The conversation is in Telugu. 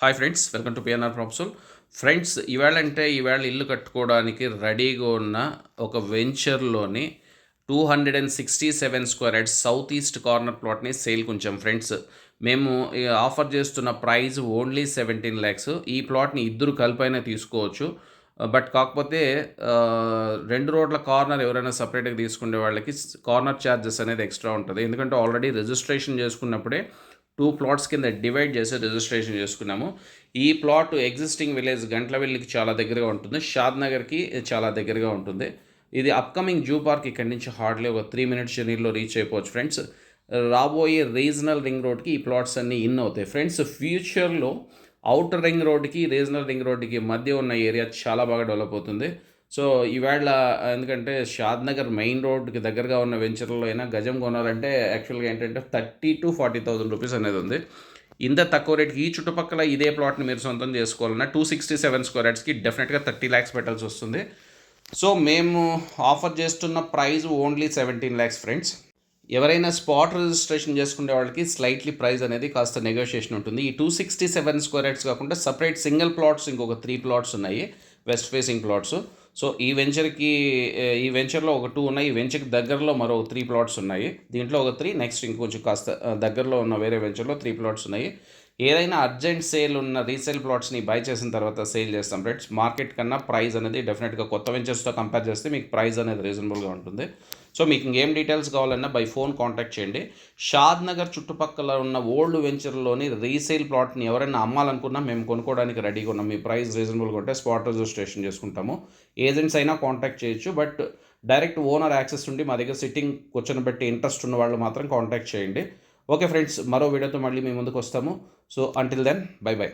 Hi friends, welcome to PNR properties. Friends, ఈవేళ ఇల్లు కట్టుకోవడానికి రెడీగా ఉన్న ఒక వెంచర్లోని 267 square yards south east corner ప్లాట్ని సేల్కి ఉంచాం ఫ్రెండ్స్. మేము ఆఫర్ చేస్తున్న ప్రైస్ ఓన్లీ 17 lakhs. ఈ ప్లాట్ని ఇద్దరు కలిపైనా తీసుకోవచ్చు. బట్ కాకపోతే 2 రోడ్ల కార్నర్ ఎవరైనా సపరేట్గా తీసుకునే వాళ్ళకి కార్నర్ ఛార్జెస్ అనేది ఎక్స్ట్రా ఉంటుంది. ఎందుకంటే ఆల్రెడీ రిజిస్ట్రేషన్ చేసుకున్నప్పుడే 2 ప్లాట్స్ కింద డివైడ్ చేసి రిజిస్ట్రేషన్ చేసుకున్నాము. ఈ ప్లాట్ ఎగ్జిస్టింగ్ విలేజ్ గంట్లవెల్లికి చాలా దగ్గరగా ఉంటుంది, షాద్ నగర్కి చాలా దగ్గరగా ఉంటుంది. ఇది అప్కమింగ్ జూ పార్క్ ఇక్కడి నుంచి హార్డ్లీ ఒక 3 minutes జర్నీలో రీచ్ అయిపోవచ్చు ఫ్రెండ్స్. రాబోయే రీజనల్ రింగ్ రోడ్కి ఈ ప్లాట్స్ అన్నీ ఇన్ అవుతాయి ఫ్రెండ్స్. ఫ్యూచర్లో అవుటర్ రింగ్ రోడ్కి రీజనల్ రింగ్ రోడ్కి మధ్య ఉన్న ఏరియా చాలా బాగా డెవలప్ అవుతుంది. సో ఈవేళ ఎందుకంటే షాద్ నగర్ మెయిన్ రోడ్కి దగ్గరగా ఉన్న వెంచర్లో అయినా గజం కొనాలంటే యాక్చువల్గా ఏంటంటే 30,000 to 40,000 రూపీస్ అనేది ఉంది. ఇంత తక్కువ రేట్కి ఈ చుట్టుపక్కల ఇదే ప్లాట్ని మీరు సొంతం చేసుకోవాలన్నా 267 స్క్వేర్ యార్డ్స్కి డెఫినెట్గా 30 lakhs పెట్టాల్సి వస్తుంది. సో మేము ఆఫర్ చేస్తున్న ప్రైస్ ఓన్లీ 17 lakhs ఫ్రెండ్స్. ఎవరైనా స్పాట్ రిజిస్ట్రేషన్ చేసుకునే వాళ్ళకి స్లైట్లీ ప్రైస్ అనేది కాస్త నెగోషియేషన్ ఉంటుంది. ఈ 267 స్క్వేర్ యార్డ్స్ కాకుండా సపరేట్ సింగిల్ ప్లాట్స్ ఇంకొక 3 ప్లాట్స్ ఉన్నాయి, వెస్ట్ ఫేసింగ్ ప్లాట్స్. సో ఈ వెంచర్లో ఒక 2 ఉన్నాయి, ఈ వెంచర్కి దగ్గరలో మరో 3 ప్లాట్స్ ఉన్నాయి. దీంట్లో ఒక 3, నెక్స్ట్ ఇంకొంచెం కాస్త దగ్గరలో ఉన్న వేరే వెంచర్లో 3 ప్లాట్స్ ఉన్నాయి. ఏదైనా అర్జెంట్ సేల్ ఉన్న రీసేల్ ప్లాట్స్ని బై చేసిన తర్వాత సేల్ చేస్తాం ఫ్రెండ్స్. మార్కెట్ కన్నా ప్రైస్ అనేది డెఫినెట్గా కొత్త వెంచర్స్తో కంపేర్ చేస్తే మీకు ప్రైస్ అనేది రీజనబుల్గా ఉంటుంది. సో మీకు ఇంకేం డీటెయిల్స్ కావాలన్నా బై ఫోన్ కాంటాక్ట్ చేయండి. షాద్ నగర్ చుట్టుపక్కల ఉన్న ఓల్డ్ వెంచర్లోని రీసేల్ ప్లాట్ని ఎవరైనా అమ్మాలనుకున్నా మేము కొనుక్కోవడానికి రెడీగా ఉన్నాం. మీ ప్రైస్ రీజనబుల్గా ఉంటే స్పాట్ రిజిస్ట్రేషన్ చేసుకుంటాము. ఏజెంట్స్ అయినా కాంటాక్ట్ చేయొచ్చు, బట్ డైరెక్ట్ ఓనర్ యాక్సెస్ ఉండి మా దగ్గర సిట్టింగ్ కూర్చొని ఇంట్రెస్ట్ ఉన్న వాళ్ళు మాత్రం కాంటాక్ట్ చేయండి. ఓకే ఫ్రెండ్స్, మరో వీడియోతో మళ్ళీ మీ ముందుకు వస్తాము. So until then, bye by.